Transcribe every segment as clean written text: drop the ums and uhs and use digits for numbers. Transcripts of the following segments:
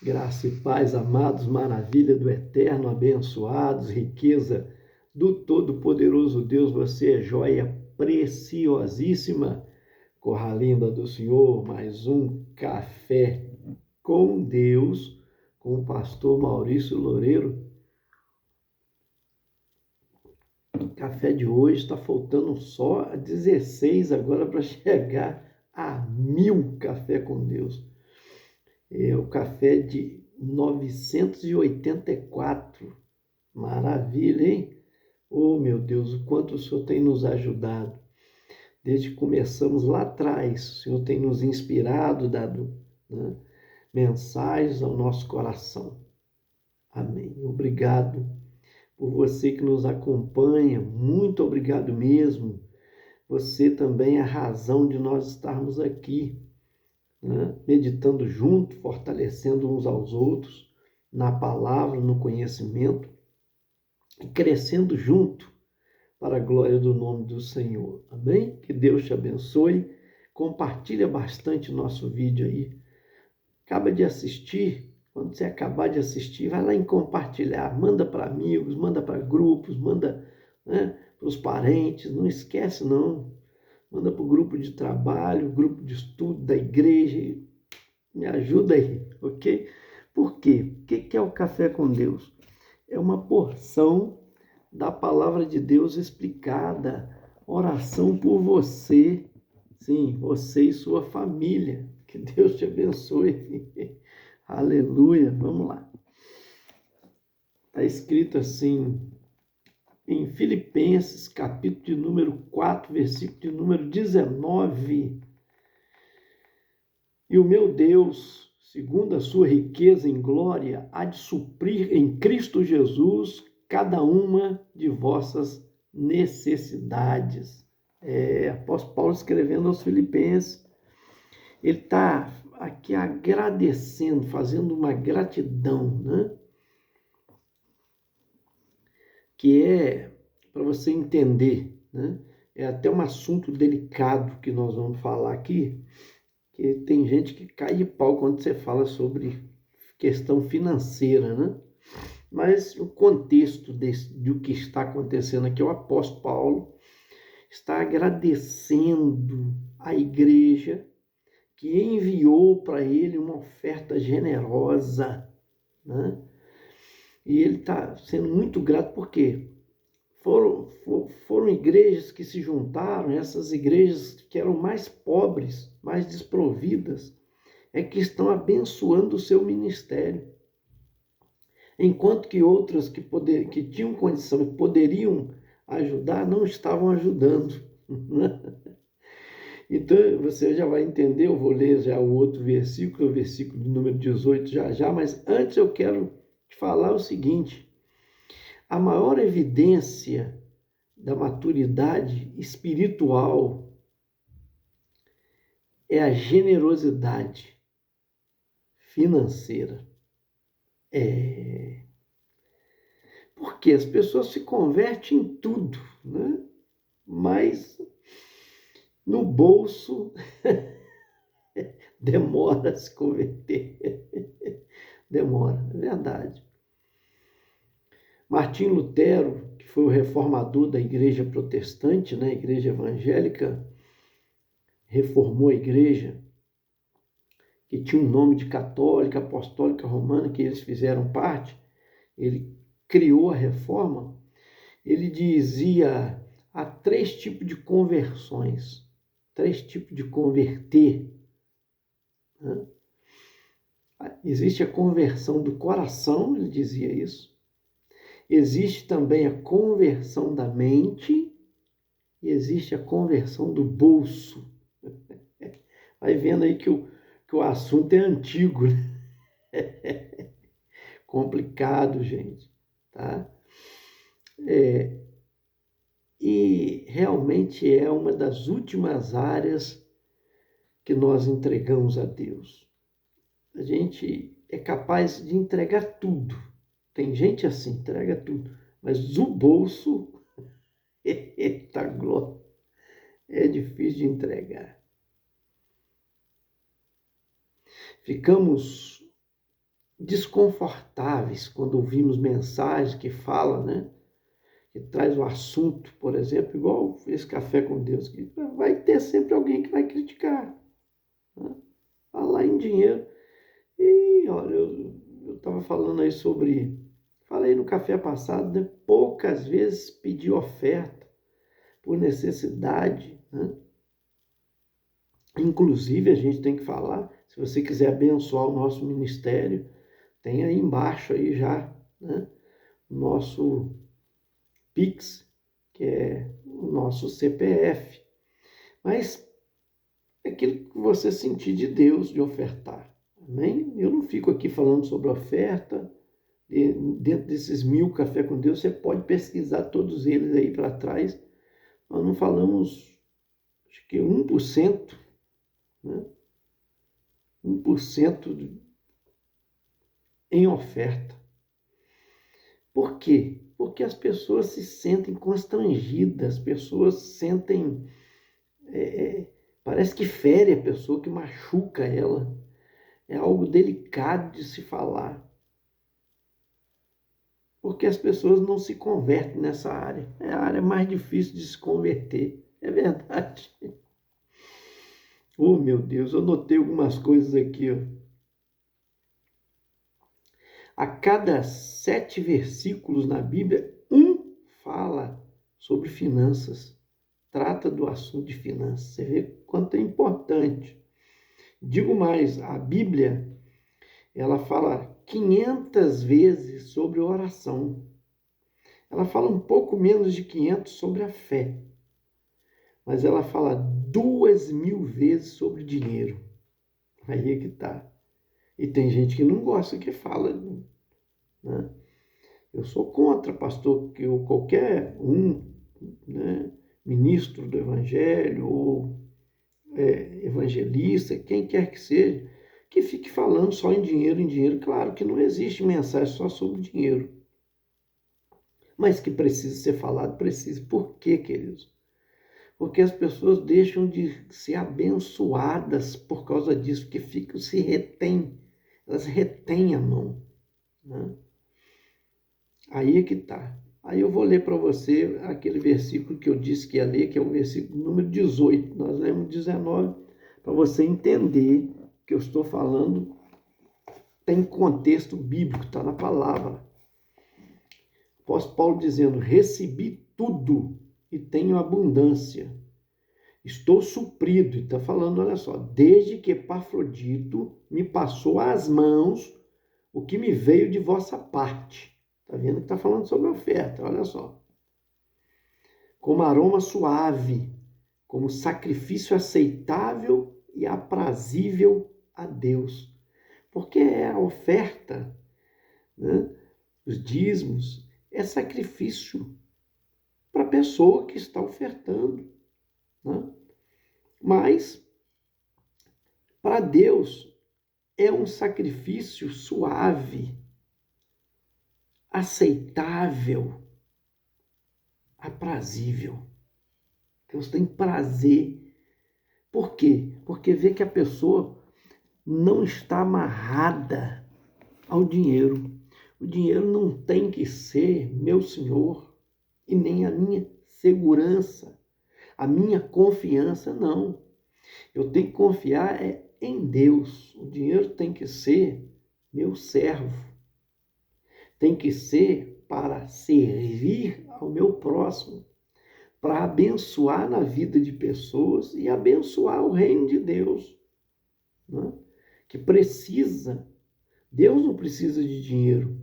Graça e paz, amados, maravilha do eterno, abençoados, riqueza do Todo-Poderoso Deus, você é joia preciosíssima. Corra linda do Senhor, mais um café com Deus, com o pastor Maurício Loureiro. O café de hoje está faltando só 16 agora para chegar a 1000 café com Deus. É o café de 984. Maravilha, hein? Oh, meu Deus, o quanto o Senhor tem nos ajudado. Desde que começamos lá atrás, o Senhor tem nos inspirado, dado, né, mensagens ao nosso coração. Amém. Obrigado por você que nos acompanha. Muito obrigado mesmo. Você também é a razão de nós estarmos aqui, né? Meditando junto, fortalecendo uns aos outros, na palavra, no conhecimento, e crescendo junto para a glória do nome do Senhor. Amém? Que Deus te abençoe. Compartilha bastante nosso vídeo aí. Acaba de assistir, quando você acabar de assistir, vai lá em compartilhar, manda para amigos, manda para grupos, manda, né, para os parentes, não esquece não. Manda para o grupo de trabalho, grupo de estudo da igreja. Me ajuda aí, ok? Por quê? O que é o Café com Deus? É uma porção da palavra de Deus explicada, oração por você, sim, você e sua família. Que Deus te abençoe. Aleluia, vamos lá. Está escrito assim, em Filipenses, capítulo de número 4, versículo de número 19. E o meu Deus, segundo a sua riqueza em glória, há de suprir em Cristo Jesus cada uma de vossas necessidades. Apóstolo Paulo escrevendo aos Filipenses, ele está aqui agradecendo, fazendo uma gratidão, né? Que é, para você entender, né? É até um assunto delicado que nós vamos falar aqui, que tem gente que cai de pau quando você fala sobre questão financeira, né? Mas o contexto do que está acontecendo aqui, o apóstolo Paulo está agradecendo a igreja que enviou para ele uma oferta generosa, né? E ele está sendo muito grato porque foram igrejas que se juntaram, essas igrejas que eram mais pobres, mais desprovidas, é que estão abençoando o seu ministério. Enquanto que outras que tinham condição e poderiam ajudar, não estavam ajudando. Então, você já vai entender, eu vou ler já o outro versículo, o versículo número 18 já, mas antes eu quero te falar o seguinte: a maior evidência da maturidade espiritual é a generosidade financeira. Porque as pessoas se convertem em tudo, né? Mas no bolso demora a se converter. Demora, é verdade. Martim Lutero, que foi o reformador da igreja protestante, né, igreja evangélica, reformou a igreja, que tinha um nome de católica, apostólica, romana, que eles fizeram parte. Ele criou a reforma. Ele dizia, há 3 tipos de conversões, 3 tipos de converter, né? Existe a conversão do coração, ele dizia isso. Existe também a conversão da mente e existe a conversão do bolso. Vai vendo aí que o assunto é antigo, né? Complicado, gente, tá? E realmente é uma das últimas áreas que nós entregamos a Deus. A gente é capaz de entregar tudo. Tem gente assim, entrega tudo. Mas o bolso, eita glória, é difícil de entregar. Ficamos desconfortáveis quando ouvimos mensagens que falam, né? Que traz o assunto, por exemplo, igual esse Café com Deus, que vai ter sempre alguém que vai criticar, né? Falar em dinheiro. E olha, eu estava falando aí falei no café passado, né? Poucas vezes pedi oferta por necessidade, né? Inclusive, a gente tem que falar, se você quiser abençoar o nosso ministério, tem aí embaixo aí já, né? O nosso Pix, que é o nosso CPF. Mas é aquilo que você sentir de Deus de ofertar. Amém? Eu não fico aqui falando sobre oferta. Dentro desses 1000 Café com Deus, você pode pesquisar todos eles aí para trás. Nós não falamos, acho que 1%, né? 1% em oferta. Por quê? Porque as pessoas se sentem constrangidas, as pessoas sentem, parece que fere a pessoa, que machuca ela. É algo delicado de se falar. Porque as pessoas não se convertem nessa área. É a área mais difícil de se converter. É verdade. Oh, meu Deus, eu notei algumas coisas aqui, ó. A cada 7 versículos na Bíblia, um fala sobre finanças. Trata do assunto de finanças. Você vê quanto é importante. Digo mais, a Bíblia, ela fala 500 vezes sobre oração. Ela fala um pouco menos de 500 sobre a fé. Mas ela fala 2000 vezes sobre dinheiro. Aí é que tá. E tem gente que não gosta que fala, né? Eu sou contra, pastor, que qualquer né, ministro do evangelho ou evangelista, quem quer que seja, que fique falando só em dinheiro, em dinheiro. Claro que não existe mensagem só sobre dinheiro. Mas que precisa ser falado, precisa. Por quê, queridos? Porque as pessoas deixam de ser abençoadas por causa disso, porque se retém, elas retêm a mão, né? Aí é que está. Aí eu vou ler para você aquele versículo que eu disse que ia ler, que é o versículo número 18. Nós lemos 19, para você entender que eu estou falando, tem contexto bíblico, está na palavra. O apóstolo Paulo dizendo: recebi tudo e tenho abundância. Estou suprido, e está falando, olha só, desde que Epafrodito me passou às mãos o que me veio de vossa parte. Está vendo que está falando sobre a oferta, olha só. Como aroma suave, como sacrifício aceitável e aprazível a Deus. Porque é a oferta, né? Os dízimos, é sacrifício para a pessoa que está ofertando, né? Mas, para Deus, é um sacrifício suave, aceitável, aprazível. Deus tem prazer. Por quê? Porque vê que a pessoa não está amarrada ao dinheiro. O dinheiro não tem que ser meu senhor e nem a minha segurança, a minha confiança, não. Eu tenho que confiar em Deus. O dinheiro tem que ser meu servo. Tem que ser para servir ao meu próximo, para abençoar na vida de pessoas e abençoar o reino de Deus, né? Que precisa. Deus não precisa de dinheiro,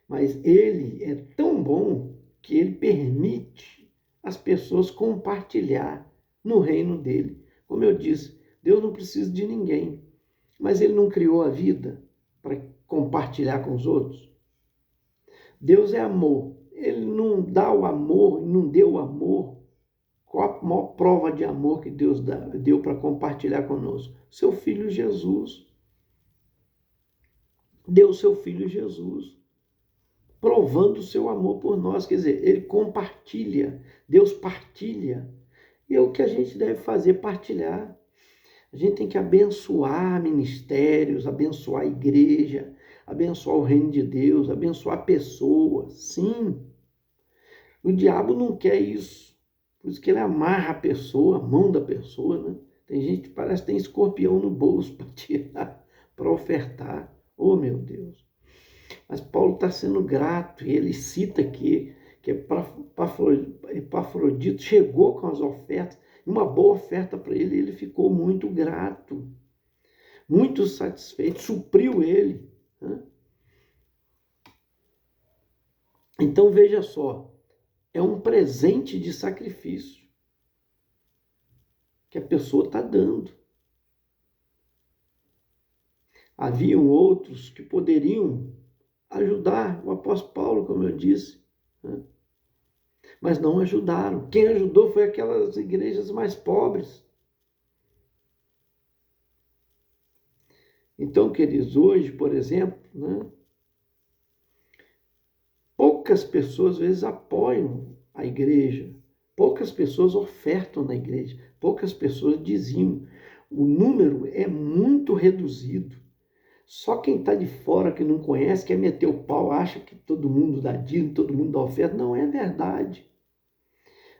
mas Ele é tão bom que Ele permite as pessoas compartilhar no reino dele. Como eu disse, Deus não precisa de ninguém, mas Ele não criou a vida para compartilhar com os outros? Deus é amor. Ele não dá o amor, não deu o amor. Qual a maior prova de amor que Deus deu para compartilhar conosco? Seu Filho Jesus. Deu seu Filho Jesus, provando o seu amor por nós. Quer dizer, Ele compartilha, Deus partilha. E é o que a gente deve fazer, partilhar. A gente tem que abençoar ministérios, abençoar a igreja, abençoar o reino de Deus, abençoar pessoas. Sim, o diabo não quer isso. Por isso que ele amarra a pessoa, a mão da pessoa, né? Tem gente que parece que tem escorpião no bolso para tirar, para ofertar. Oh, meu Deus. Mas Paulo está sendo grato, e ele cita aqui que Epafrodito chegou com as ofertas, uma boa oferta para ele, e ele ficou muito grato, muito satisfeito, supriu ele, né? Então veja só, é um presente de sacrifício que a pessoa está dando. Haviam outros que poderiam ajudar o apóstolo Paulo, como eu disse, né? Mas não ajudaram. Quem ajudou foi aquelas igrejas mais pobres. Então, queridos, hoje, por exemplo, né, poucas pessoas às vezes apoiam a igreja, poucas pessoas ofertam na igreja, poucas pessoas dizimam. O número é muito reduzido. Só quem está de fora, que não conhece, quer meter o pau, acha que todo mundo dá dízimo, todo mundo dá oferta. Não é verdade.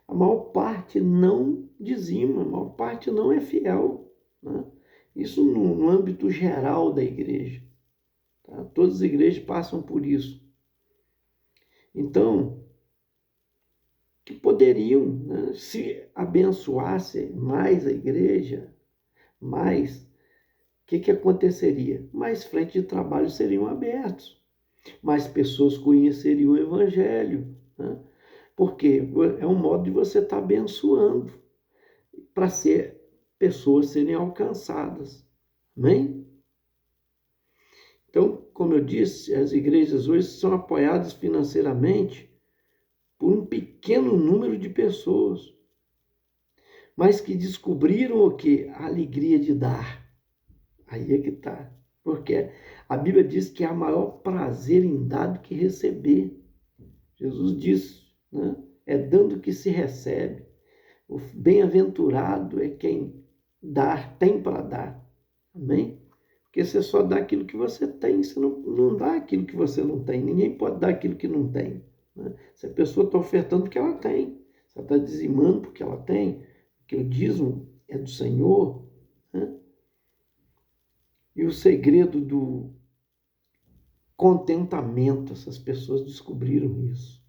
A maior parte não dizima, a maior parte não é fiel, né? Isso no âmbito geral da igreja. Tá? Todas as igrejas passam por isso. Então, que poderiam, né, se abençoasse mais a igreja, mais, o que aconteceria? Mais frentes de trabalho seriam abertos, mais pessoas conheceriam o evangelho, né? Porque é um modo de você estar abençoando para pessoas serem alcançadas. Amém? Então, como eu disse, as igrejas hoje são apoiadas financeiramente por um pequeno número de pessoas, mas que descobriram o quê? A alegria de dar. Aí é que está. Porque a Bíblia diz que há maior prazer em dar do que receber. Jesus disse, né? É dando que se recebe. O bem-aventurado é quem tem para dar. Amém? Porque você só dá aquilo que você tem, você não dá aquilo que você não tem. Ninguém pode dar aquilo que não tem, né? Se a pessoa está ofertando porque ela tem, se ela está dizimando porque ela tem, porque o dízimo é do Senhor, né? E o segredo do contentamento, essas pessoas descobriram isso.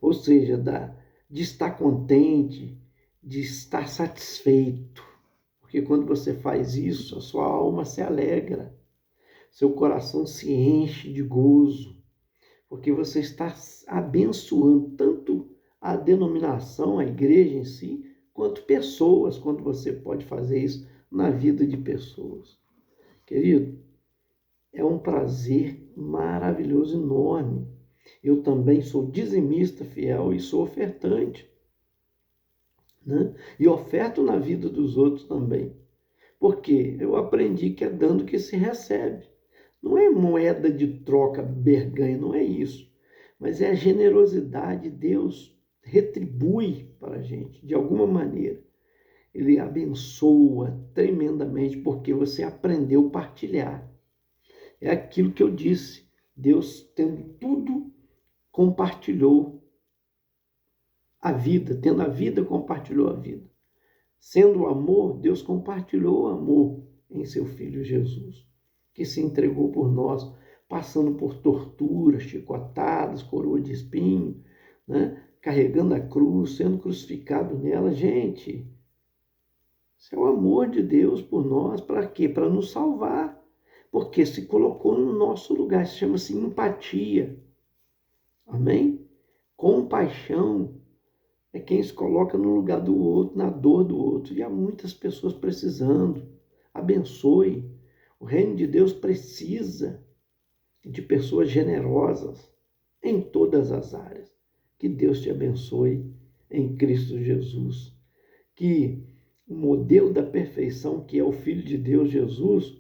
Ou seja, de estar contente, de estar satisfeito. Porque quando você faz isso, a sua alma se alegra, seu coração se enche de gozo, porque você está abençoando tanto a denominação, a igreja em si, quanto pessoas, quando você pode fazer isso na vida de pessoas. Querido, é um prazer maravilhoso, enorme. Eu também sou dizimista fiel e sou ofertante, né? E oferto na vida dos outros também. Porque eu aprendi que é dando que se recebe. Não é moeda de troca, berganha, não é isso. Mas é a generosidade. Deus retribui para a gente, de alguma maneira. Ele abençoa tremendamente, porque você aprendeu a partilhar. É aquilo que eu disse. Deus, tendo tudo, compartilhou a vida. Tendo a vida, compartilhou a vida. Sendo o amor, Deus compartilhou o amor em seu Filho Jesus, que se entregou por nós, passando por torturas, chicotadas, coroa de espinho, né? Carregando a cruz, sendo crucificado nela. Gente, isso é o amor de Deus por nós. Para quê? Para nos salvar. Porque se colocou no nosso lugar. Isso chama-se empatia. Amém? Compaixão. É quem se coloca no lugar do outro, na dor do outro. E há muitas pessoas precisando. Abençoe. O reino de Deus precisa de pessoas generosas em todas as áreas. Que Deus te abençoe em Cristo Jesus. Que o modelo da perfeição, que é o Filho de Deus, Jesus,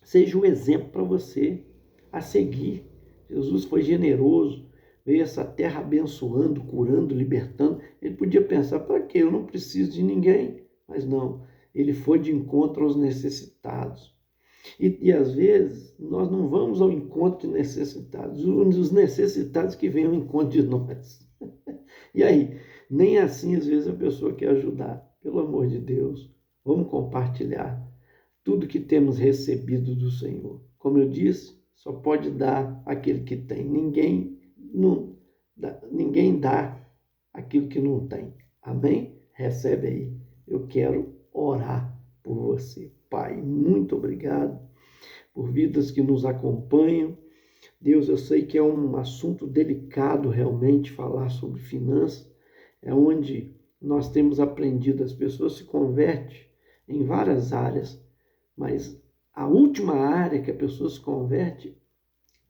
seja o exemplo para você a seguir. Jesus foi generoso, veio essa terra abençoando, curando, libertando. Ele podia pensar, para quê? Eu não preciso de ninguém. Mas não, ele foi de encontro aos necessitados. E às vezes nós não vamos ao encontro de necessitados, os necessitados que vêm ao encontro de nós. E aí, nem assim às vezes a pessoa quer ajudar. Pelo amor de Deus, vamos compartilhar tudo que temos recebido do Senhor. Como eu disse, só pode dar aquele que tem. Ninguém dá aquilo que não tem. Amém? Recebe aí. Eu quero orar por você. Pai, muito obrigado por vidas que nos acompanham. Deus, eu sei que é um assunto delicado realmente falar sobre finanças, é onde nós temos aprendido, as pessoas se convertem em várias áreas, mas a última área que a pessoa se converte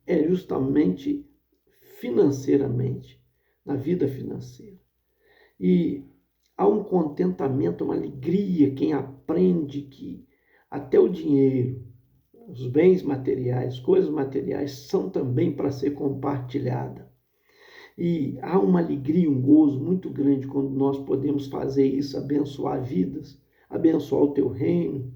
é justamente financeiramente, na vida financeira. E há um contentamento, uma alegria, quem aprende que até o dinheiro, os bens materiais, coisas materiais, são também para ser compartilhada. E há uma alegria, um gozo muito grande quando nós podemos fazer isso, abençoar vidas, abençoar o teu reino,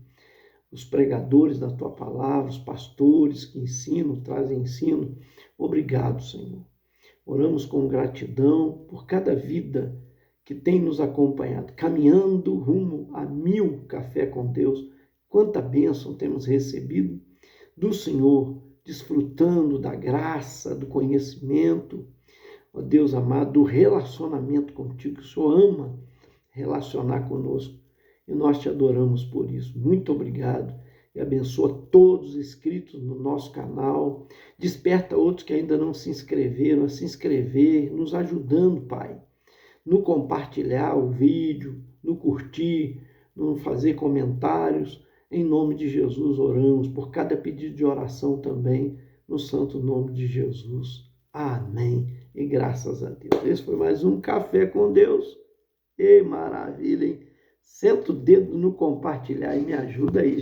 os pregadores da tua palavra, os pastores que ensinam, trazem ensino. Obrigado, Senhor. Oramos com gratidão por cada vida que tem nos acompanhado, caminhando rumo a 1000 Café com Deus. Quanta bênção temos recebido do Senhor, desfrutando da graça, do conhecimento, ó Deus amado, do relacionamento contigo, que o Senhor ama relacionar conosco. E nós te adoramos por isso. Muito obrigado. E abençoa todos os inscritos no nosso canal. Desperta outros que ainda não se inscreveram a se inscrever, nos ajudando, Pai, no compartilhar o vídeo, no curtir, no fazer comentários. Em nome de Jesus oramos por cada pedido de oração também, no santo nome de Jesus. Amém. E graças a Deus. Esse foi mais um Café com Deus. E maravilha, hein? Senta o dedo no compartilhar e me ajuda aí, gente.